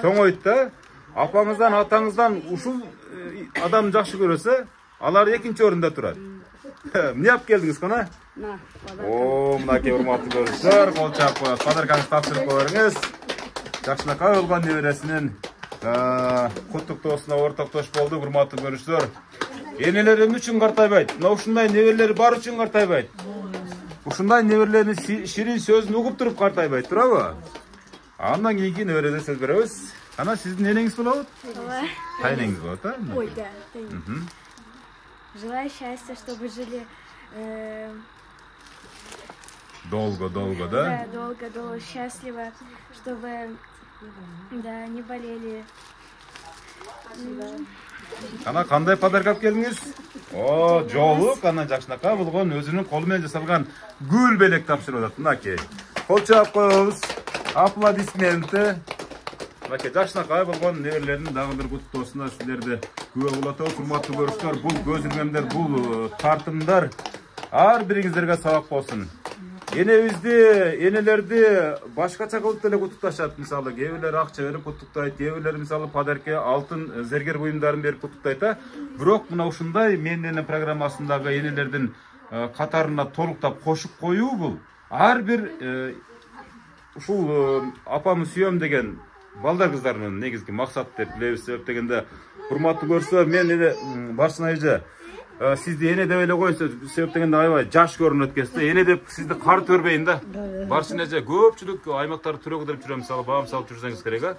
çoğoyut da. Apamızdan, atаңızdan uşul adam жақсы görürse, alar ekinci orunda turar. Ne yap geldiniz kana? Oo, mınaki urmatlı görüşler, kol çap, padarkanız tapsırıp koyarınız. Жақсынакай olgan neveresinin kutluktoosuna ortaktoş boldu, urmatlı görüşler. Enelerim üçün kartaybaydı. Mına uşunday nevereleri bar üçün kartaybaydı. Ушундай неберелердин ширин сөзүн угуп туруп картайбайт, туурабы? Андан кийин небереге сөз беребиз. Ана сиздин энеңиз болобу? Ооба. Кайнеңиз болот, Ой, да. Желаю счастья, чтобы жили долго, да? Да, долго, счастливо, чтобы да, не болели. Ана кандай подарка алып келдиңиз? О, жолук, ана жакшынакай болгон өзүнүн колу менен жасалган гүл белек тапшырып атат. Мынакей. Кол чаап коебуз. Аплодисменти. Мынакей жакшынакай болгон неберелердин дагы бир куттуктоосуна сиздерди күбө болот. Урматтуу көрүүчүлөр, бул көз илмемдер, бул тартымдар ар бириңиздерге сабак болсун. Энелерди башкача кылып деле куттукташат. Мисалы, кээ бирлери акча берип куттуктайт, кээ бирлери мисалы подарка алтын зергер буюмдарын берип куттуктайт. Бирок мына ушундай менин программасындагы энелердин катарына толуктап кошуп коюу бул ар бир ушул апамы сүйөм деген балдар кыздарынын негизги максат деп билебиз. Себеп дегенде, урматтуу көрсө, мен эле барсын айжа сизди эне деп эле коюнчу. Себеп дегенде аябай жаш көрүнөт экенсиз. Эне деп сизди кар төрбөйүн да. Барсын эже көпчүлүк аймактарды түрө кыдырып жүрөм, мисалы баам салып жүрсөңүз керек.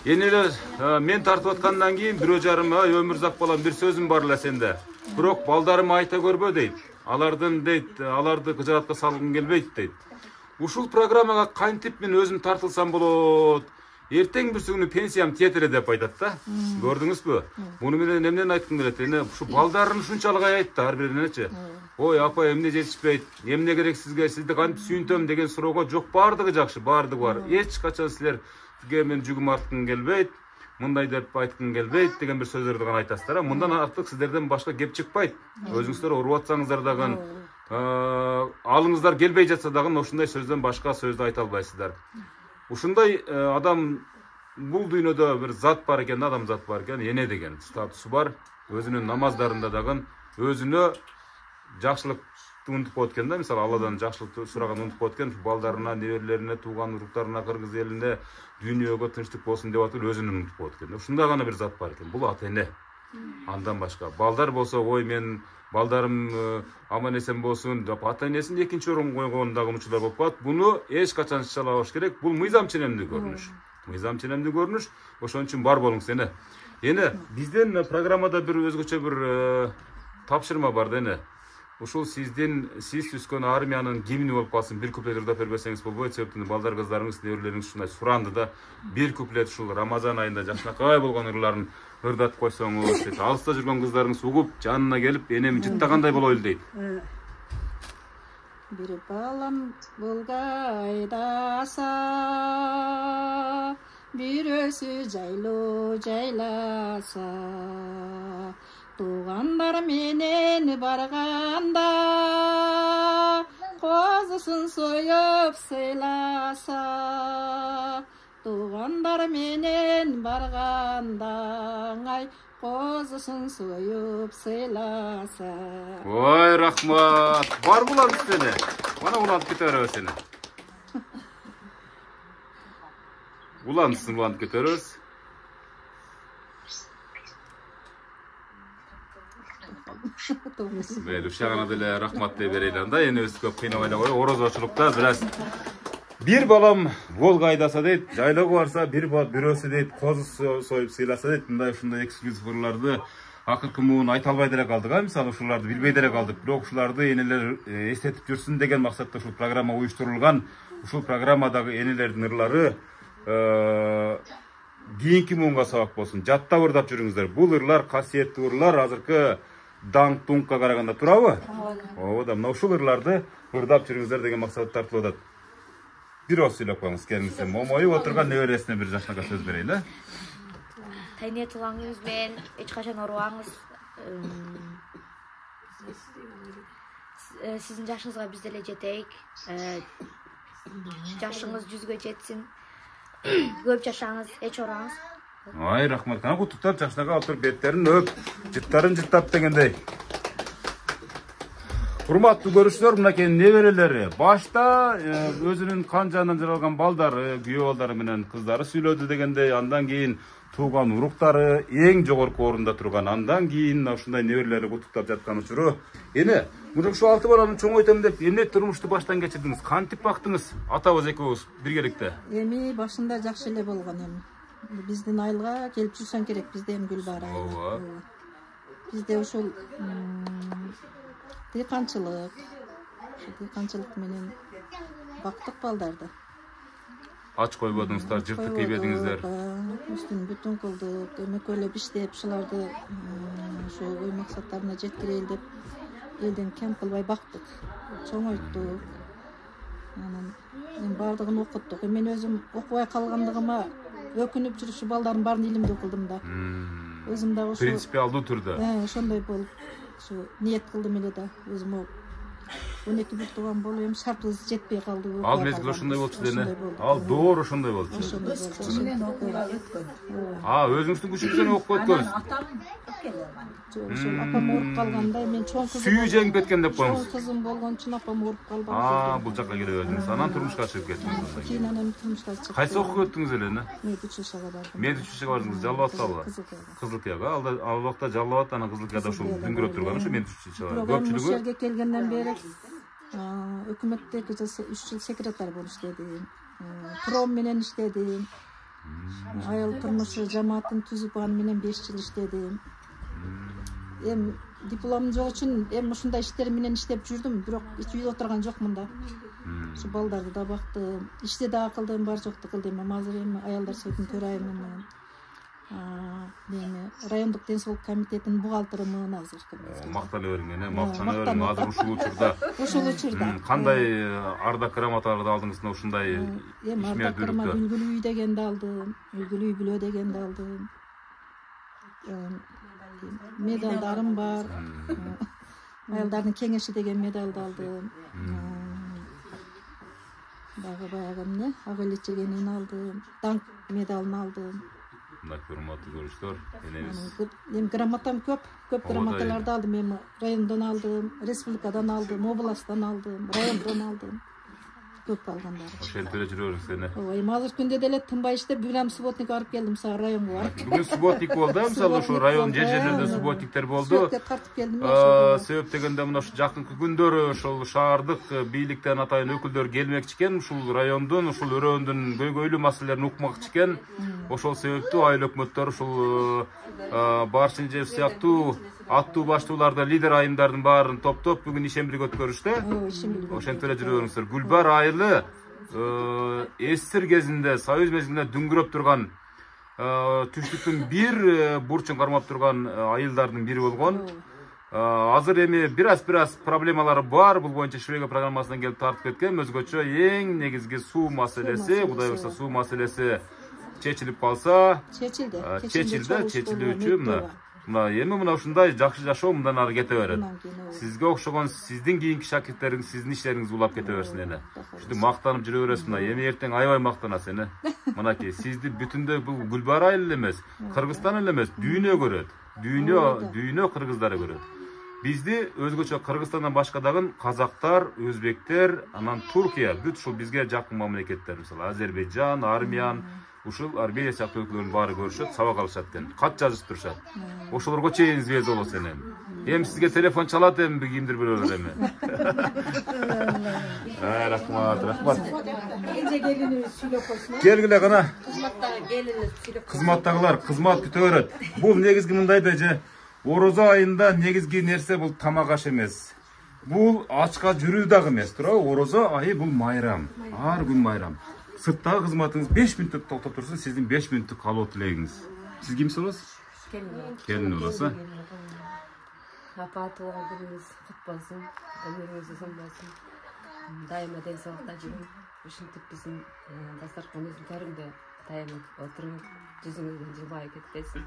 Эне эле мен тартып аткандан кийин 1,5 ай өмүр зак балам бир сөзүм бар эле сенде. Бирок балдарыма айта көрбө дейт. Аларды кыжаатка салгым келбейт дейт. Ушул программага кантип мен өзүм тартылсам болот? Эртең бир күнү пенсиям тиет эле деп айтат да. Көрдүңүзбү? Муну менен эмнени айткым келет? Эне ушу балдарын ушунчалык айтты ар биринечи. Ой, апа, эмне жетишпейт? Эмне керек сизге? Сизди кантип сүйүнтөм деген суроого жок, бардыгы жакшы, бардыгы бар. Эч качан силерге мен жүгүм арткым келбейт, мындай деп айткым келбейт деген бир сөздөрдү гана айтасыздар. Мындан артык сиздерден башка кеп чыкпайт. Өзүңүздөр уруп атсаңыздар дагы, алыңыздар келбей жатса дагы ушундай сөздөн башка сөздү айта албайсыздар. Ушундай адам бул дүйнөдө бир зат бар экен, адам зат бар экен, эне деген статусу бар. Өзүнүн намаздарында дагы өзүнө жакшылыкты унутуп коет экен да. Мисалы, Алладан жакшылык сураган унутуп коет экен. Балдарына, неберелерине, тууган уруктарына, кыргыз элине дүйнөгө тынчтык болсун деп атып өзүнүн унутуп коет экен. Ушундай гана бир зат бар экен. Бул ата эне. Андан башка балдар болсо, ой, мен балдарым аман эсен болсун деп ата энесин экинчи орунга койгон дагы мучулар болуп калат. Буну эч качан чалабаш керек. Бул мыйзам ченемдүү көрүнүш. Мыйзам ченемдүү көрүнүш. Ошон үчүн бар болуңуз эне. Эне бизден программада бир өзгөчө бир тапшырма бар да эне. Ушул сиз түскөн армиянын гимни болуп калсын, бир куплет ырдап бербесеңиз болбойт. Себептен балдар кыздарыңыз, неберелериңиз ушундай суранды да. Бир куплет ушул Рамазан айында жакшынакай болгон ырларын ырдатып койсоңуз дейт. Алыста жүргөн кыздарыңыз угуп, жанына келип, энеми жыттагандай болойлу дейт. Бир балам булгайдаса, бирөөсү жайлоо жайласа, туугандар менен барганда, козусун союп сыйласа, туугандар менен барганда, ай козусун союп сыйласа. Ой, рахмат. Бар булар сени. Мана улантып кетеребиз сени. Улантып кетеребиз. көбүбүз. Мейли, ушагана деле рахмат деп берели анда. Эне өз көп кыйнабай эле кой. Орозочулукта бираз bir балам Волга айдаса дейт, жайлоого барса бирөөсү дейт, козу союп сыйласа дейт. Мындай ушундай эксклюзив ырларды акыркы муун айта албай деле калдык. Мисалы ушуларды билбей деле калдык. Бирок ушуларды энелер эстетип жүрсүн деген максатта ушул программа уюштурулган. Ушул программадагы энелердин ырлары кийинки муунга сабак болсун. Жаттап ырдап жүрүңүздөр. Бул ырлар касиеттүү ырлар, азыркы даңк дуңкка караганда турабы? Ооба да, мына ушул ырларды ырдап жүрүңүздөр деген максат тартылып атат. Bir oz söylep koyunuz kendinize. Momoyu oturgan neveresine bir yaşlığa söz vereyle. Tayne tulağınız ben hiç kaçan oruğanız. Sizin yaşınızga biz de jeteyik. Yaşınız yüzüge jetsin. Köp yaşağınız, hiç oruğanız. Ay rahmat. Kana kutuktap yaşlığa otur betlerin öp. Cıtların cıttap degендей. Урматтуу көрүүчүлөр, мынакей неберелери башта өзүнүн кан жанынан жаралган балдары, күйөө балдары менен кыздары сүйлөдү дегендей, андан кийин тууган уруктары эң жогорку орунда турган, андан кийин ушундай неберелери куттуктап жаткан учуру. Эне, ушу 6 баланы чоңойтом деп эмне турмушту баштан кечирдиңиз? Кантип бактыңыз? Атабыз экөөбүз биргеликте. Эми башында жакшы эле болгон эми. Биздин айылга келип жүрсөң керек, бизде эми гүл бар айыл. Ооба. Бизде ушул дыйканчылык менен бактык балдарды. Ач койбодуңуздар, жыртык кийбедиңиздер. Үстүн бүтүн кылдык, эмекөлөп иштеп, ушуларды ушу ой максаттарына жеткирели деп элден кем кылбай бактык, чоңойттук. Анан мен бардыгын окуттук. Мен өзүм окубай калгандыгыма өкүнүп жүрүп ушу балдардын баарын илимди окудум да. Өзүм дагы ушу принципиалдуу түрдө. Ошондой болуп ниет кылдым эле да. Өзүм 12 бир тууган болуп эми шартыбыз жетпей калды. Ал мезгил ошондой болчу дене. Ал доор ошондой болчу. Менен окууга өткөн. Өзүңүздүн күчү менен окуп өткөнсүз. Ошол апам ооруп калганда мен чоң кызым. Сүйүү жеңип кеткен деп коюңуз. Чоң кызым болгон үчүн апам ооруп калды. Бул жакка келип өздүңүз. Анан турмушка чыгып кеттиңиз. Кийин анан турмушка чыктым. Кайсы окуп өттүңүз эле? Медучилищеге бардым. Медучилищеге бардыңыз, Жалал-Абадтабы? Кызылкияга. Ал убакта Жалал-Абад анан Кызылкияда ушул дүңгүрөп турган ушу медучилище бар. Көпчүлүгү жерге келгенден бери өкмөттө 3 жыл секретарь болуп иштедим. Пром менен иштедим. Айыл турмушу жамаатын түзүп аны менен 5 жыл иштедим. Эми дипломум жок үчүн эми ушундай иштер менен иштеп жүрдүм, бирок эч үйдө отурган жокмун да. Ушу балдарды да бактым, ишти да кылдым, бар жокту кылдым. Азыр эми аялдар союдунун төрайымымын. Эми райондук ден соолук комитетинин бухгалтерымын азыр. Мактана бериңер, мактана бериң. Азыр ушул учурда. Ушул Кандай ардак грамоталарды алдыңыз мына ушундай эми ардак грамота үлгүлүү үй дегенди алдым, үлгүлүү бүлө дегенди алдым. Медалдарым бар. Аялдардын кеңеши деген медалды алдым. Баягы эмне? Ак эле чегенин алдым. Даңк медалын алдым. Мындай урматтуу көрүүчүлөр, эми грамотам көп грамоталарды алдым. Эми райондон алдым, республикадан алдым, областтан алдым, райондон алдым. Көп алгандар. Ошентип эле жүрөбүз эне. Ооба, эми азыр күндө деле тынбай иштеп, бүгүн субботник алып келдим, сага районго барып. Бүгүн субботник болду, мисалы ушу район жерлеринде субботниктер болду. Тартып келдим. Себеп дегенде мына ушу жакынкы күндөрү ошол шаардык бийликтен атайын өкүлдөр келмекчи экен, ушул райондун, ушул өрөөндүн көйгөйлүү маселелерин укмакчы экен. Ошол себептүү айыл өкмөттөр ушул Баршынжев сыяктуу аттуу баштууларды, лидер айымдардын баарын топтоп бүгүн ишембирик өткөрүштү. Ошентип эле жүрөңүздөр. Гүлбар айылы эсир кезинде союз мезгилинде дүңгүрөп турган, түштүктүн бир бурчун кармап турган айылдардын бири болгон. Азыр эми бираз проблемалары бар. Бул боюнча Швега программасынан келип тартып кеткен. Өзгөчө эң негизги суу маселеси, Кудай буйрса суу маселеси чечилип калса, чечилүүчү мына эми мына ушундай жакшы жашоо мындан ары кете берет. Сизге окшогон сиздин кийинки шакирттериңиз сиздин иштериңизди улап кете берсин эне. Ушинтип мактанып жүрө бересиз мына. Эми эртең аябай мактанасыз эне. Мынакей сизди бүтүндөй бул Гүлбар айыл эле эмес, Кыргызстан эле эмес, дүйнө көрөт. Дүйнө кыргыздары көрөт. Бизди өзгөчө Кыргызстандан башка дагы казактар, өзбектер, анан Туркия, бүт ушул бизге жакын мамлекеттер, мисалы Азербайжан, Армян, ушул Арбия сыяктуу өлкөлөрдүн баары көрүшөт, сабак алышат экен. Кат жазып турушат. Ошолорго чейин связь болот энем. Эми сизге телефон чалат эми кимдир бирөөлөр эми. Рахмат. Энже келинибиз сүйлөп койсун. Келгиле кана. Кызматтагы келиниз сүйлөп. Кызматтагылар кызмат күтө берет. Бул негизги мындай да же орозо айында негизги нерсе бул тамак аш эмес. Бул ачка жүрүү дагы эмес, туурабы? Орозо айы бул майрам. Ар күн майрам. Сырттагы кызматыңыз 5 мүнөттүк токтоп турсун, сиздин 5 мүнөттүк калуу тилегиңиз. Сиз кимсиз болосуз? Келин болосуз. Апа туулган күнүңүз кут болсун, өмүрүңүз узун болсун. Дайыма ден соолукта жүрүң. Ушинтип биздин дастарканыбыздын төрүндө дайыма отуруп, жүзүңүздөн жылмайып кетпесин.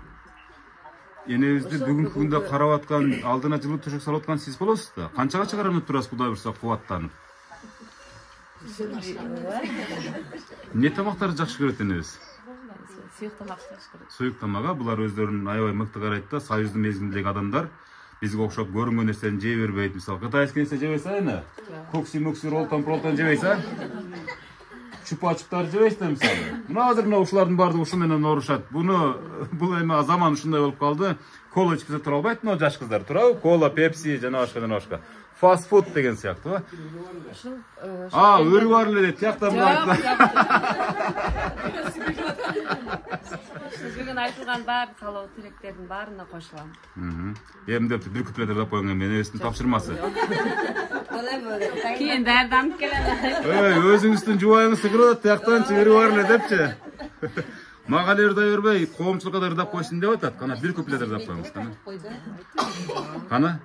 Энебизди бүгүнкү күндө карап аткан, алдына жылуу төшөк салып аткан сиз болосуз да. Канчага каранып турасыз Кудай буйрса кубаттанып? Не тамактарды жакшы көрөт энебиз? Суюк тамак жакшы көрөт. Суюк тамага булар өздөрүн аябай мыкты карайт да, союздун мезгилиндеги адамдар. Бизге окшоп көрүнгөн нерсени жей бербейт. Мисалы, кытайский нерсе жебейсиз эне? Кокси-мукси, ролтон жебейсиз, а? Чупа-чуптарды жебейсиз да мисалы. Мына азыр ушулардын баардыгы ушу менен оорушат. Бул эми заман ушундай болуп калды. Кола ичпесе тура албайт, но жаш кыздар, туурабы? Кола, пепси, жана башка. Фаст-фуд деген сыяктуу. Өрү бар эле дейт, тиякта мына. Бүгүн айтылган баар калоо тилектердин баарына кошулам. Эмди бир куплет деп коюң, эми энебиздин тапшырмасы. Кийин даярданып келем. Өзүңүздүн жубайыңыз кирет, тияктан өрү бар эле депчи. Мага ырдай бербей, коомчулукка да ырдап койсун деп атат. Кана бир куплет ырдап коюңуз, кана. Кана?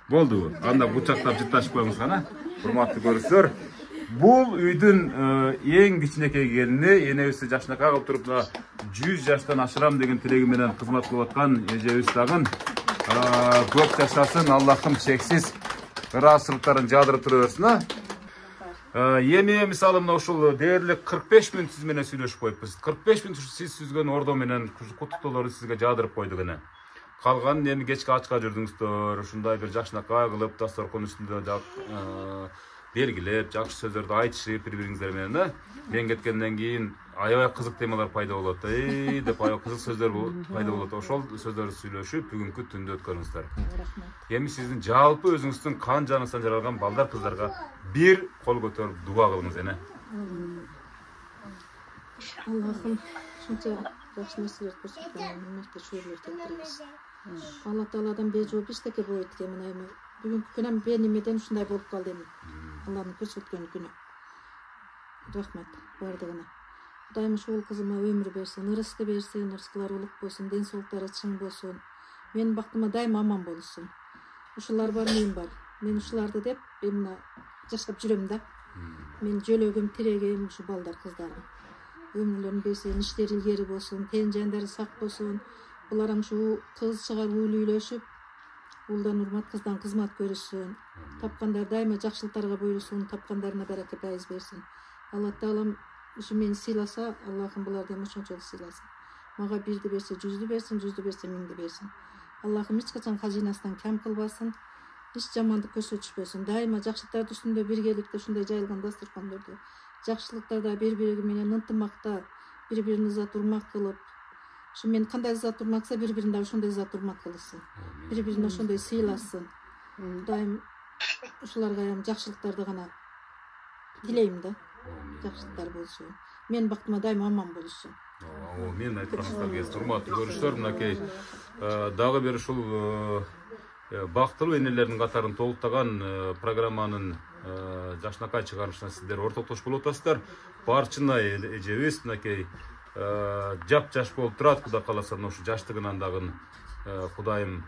Болдубу? Анда бучактап жытташып коюңуз, кана. Урматтуу көрүүчүлөр, бул үйдүн эң кичинекей келини, энебизди жашынакай кылып туруп 100 жаштан ашырам деген тилеги менен кызмат кылып аткан эжебиз дагы көп жашасын, Аллахым чексиз ыраазычылыктарын жаадырып тура берсин. Эми мисалы мына ушул дээрлик 45 мүнөт сиз менен сүйлөшүп коюпбуз. 45 мүнөт сиз сүзгөн ордо менен куттуктоолорду сизге жаадырып койдук эне. Калганын эми кечки ачка жүрдүңүздөр, ушундай бир жакшынакай кылып, дасторкон үстүндө белгилеп, жакшы сөздөрдү айтышып бири-бириңиздер менен, мен кеткенден кийин аябай кызык темалар пайда болот, деп аябай кызык сөздөр пайда болот. Ошол сөздөрдү сүйлөшүп, бүгүнкү түндү өткөрүңүздөр. Эми сиздин жалпы өзүңүздүн кан жаныңыздан жаралган балдар кыздарга бир кол көтөрүп дуа кылыңыз эне. Аллахым шунча жакшы нерселерди көрсөткөн, мынакей шүгүрлөр келтиребиз. Алла Тааладан бежоп эчтеке болбойт экен, мына эми бүгүнкү күнүм бенемеден ушундай болуп калды эми. Алланын көрсөткөн күнү. Рахмат бардыгына. Кудайым ушул кызыма өмүр берсин, ырыскы берсин, ырыскылар улук болсун, ден соолуктары чың болсун. Менин бактыма дайыма аман болсун. Ушулар бар, мен бар. Мен ушуларды деп мына жашап жүрөм да. Мен жөлөгөм, тирегем ушу балдар кыздарым. Өмүрлөрүн берсин, иштери илгери болсун, тен жандары сак болсун. Буларым ушу кыз чыгар үйлөшүп, улдан урмат, кыздан кызмат көрүшсүн. Тапкандар дайыма жакшылыктарга буйрусун, тапкандарына барака пайыз берсин. Алла Таалам ушу мени сыйласа, Аллахым булардан ошончолук сыйласын. Мага бирди берсе, жүздү берсин, жүздү берсе, миңди берсин. Аллахым эч качан казинасынан кам кылбасын, эч жамандык көрсөтүшпөсүн. Дайыма жакшылыктардын үстүндө биргеликте ушундай жайылган дасторкондордо, жакшылыктарда бири-бири менен ынтымакта, бири-бирин ызат урмак кылып, ушу мен кандай зат урмакса, бири-бирин да ошондой зат урмак кылсын. Бири-бирин ошондой сыйласын. Кудайым ушуларга жакшылыктарды гана тилейм да. Жакшылыктар болсун. Мен бактыма дайыма аман болушун. Мен айтканыңыздар кез урматтуу көрүүчүлөр, мынакей дагы бир ушул бактылуу энелердин катарын толуктаган программанын жакшынакай чыгарылышына сиздер ортоктошуп болуп атасыздар. Барчынай эжебиз мынакей жап-жаш болуп турат, Кудай кааласа, ушу жаштыгынан дагы Кудайым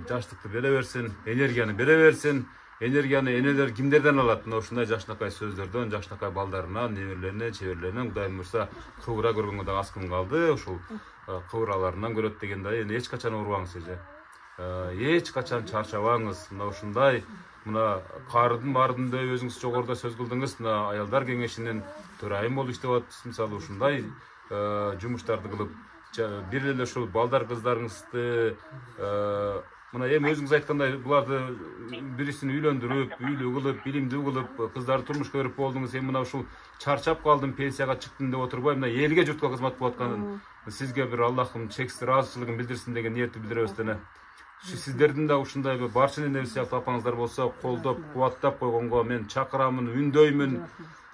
жаштыкты бере берсин, энергияны бере берсин. Энергияны энелер кимдерден алат? Ушундай жакшынакай сөздөрдөн, жакшынакай балдарынан, неберелеринен, чеберлеринен, Кудайым буйрса, кыбыра көргөнгө да аз кым калды. Ушул кыбыраларынан көрөт дегенде, эч качан оорубаңыз эже. Эч качан чарчабаңыз. Мына ушундай, мына кардын-мардындөй өзүңүз жогоруда сөз кылдыңыз. Мына аялдар кеңешинин төрайым болуп иштеп атасыз. Мисалы ушундай жумуштарды кылып, бир эле ушул балдар кыздарыңызды Мына эми өзүңүз айткандай буларды бирисин үйлөндүрүп, үйлүү кылып, билимдүү кылып, кыздарды турмушка берип болдуңуз. Эми мына ушул чарчап калдым, пенсияга чыктым деп отурбай, мына элге журтка кызмат кылып аткан сизге бир Аллахым чексиз ыраазычылыгын билдирсин деген ниетти билдиребиз. Сиздердин да ушундай бир барча энебиз сыяктуу апаңыздар болсо, колдоп, кубаттап койгонго мен чакырамын, үндөймүн.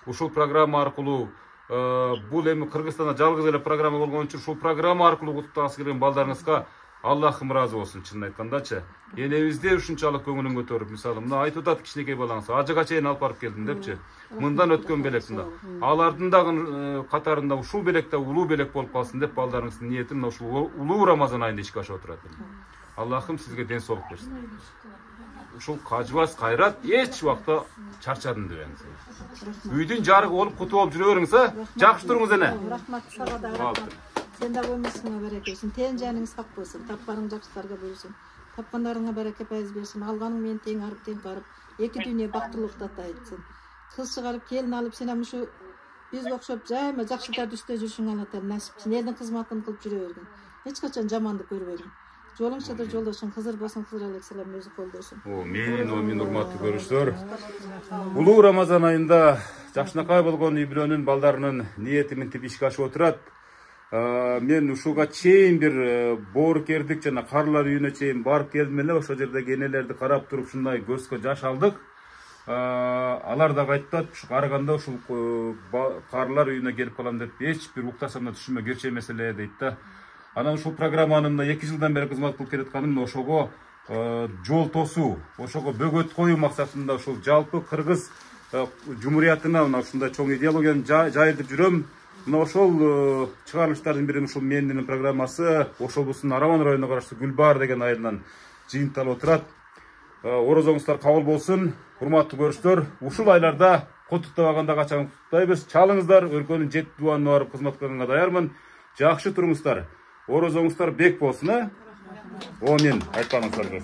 Ушул программа аркылуу бул эми Кыргызстанда жалгыз эле программа болгон үчүн ушул программа аркылуу куттуктагысы келген балдарыңызга Аллахым разы болсун, чынын айткандачы. Энебизди ушунчалык көңүлүн көтөрүп, мисалы, мына айтып атат кичинекей балаңыз, ажыга чейин алып барып келдим депчи. Мындан өткөн белек мында. Алардын дагы катарында ушул белек да улуу белек болуп калсын деп балдарыңыздын ниетин ушул улуу Рамазан айында ишке ашып отурат. Аллахым сизге ден соолук берсин. Ушул кажыбас кайрат эч убакта чарчадым дебеңиз. Үйдүн жарыгы болуп куту болуп жүрө бериңиз, жакшы туруңуз эне. Рахмат сага да рахмат. Sen de ömrüsüne bereket versin. Ten canın sağ olsun. Tappanın жақсыларға buyursun. Tappanlarına bereket payız versin. Alganın men teң arıp teң qarıp. Eki dünya baktılıqta etsin. Kız çıkarıp kelin alıp sen hem şu biz okşop jayma жақсыларды üstte жүрüşün Allah'tan nasipsin. Elin kızmatını kılıp жүрө bergin. Hiç kaçan jamandık görбөгүн. Жолуң шыдыр жолдошуң, кызыр болсун, кызыр алейкисалам өзү колдосун. Мен урматтуу көрүүчүлөр. Улуу Рамазан айында жакшынакай болгон үй бүлөнүн балдарынын ниети мынтип ишке ашып отурат. Мен ушуга чейин бир боорукердик жана карлар үйүнө чейин барып келдим эле. Ошол жердеги энелерди карап туруп ушундай көзгө жаш алдык. Алар да айтат, караганда ушул карлар үйүнө келип калам деп эч бир уктасам да түшүмө кирче эмес эле дейт да. Анан ушул программаны 2 жылдан бери кызмат кылып келатканым ошого жол тосуу, ошого бөгөт коюу максатында ушул жалпы Кыргыз Жумуриятына мына ушундай чоң идеологияны жайылтып жүрөм. Мына ошол чыгарылыштардын бири ушул менин программасы Ошобуздун Араман районуна караштуу Гүлбаар деген айылынан жыйынталып отурат. Орозоңуздар кабыл болсун. Урматтуу көрүүчүлөр, ушул айларда куттуктабаганда качан куттуктайбыз. Чалыңыздар, өлкөнүн 7 дубанына барып кызмат кылганга даярмын. Жакшы туруңуздар. Орозоңуздар бек болсун, Амин. Айтпаңыздар.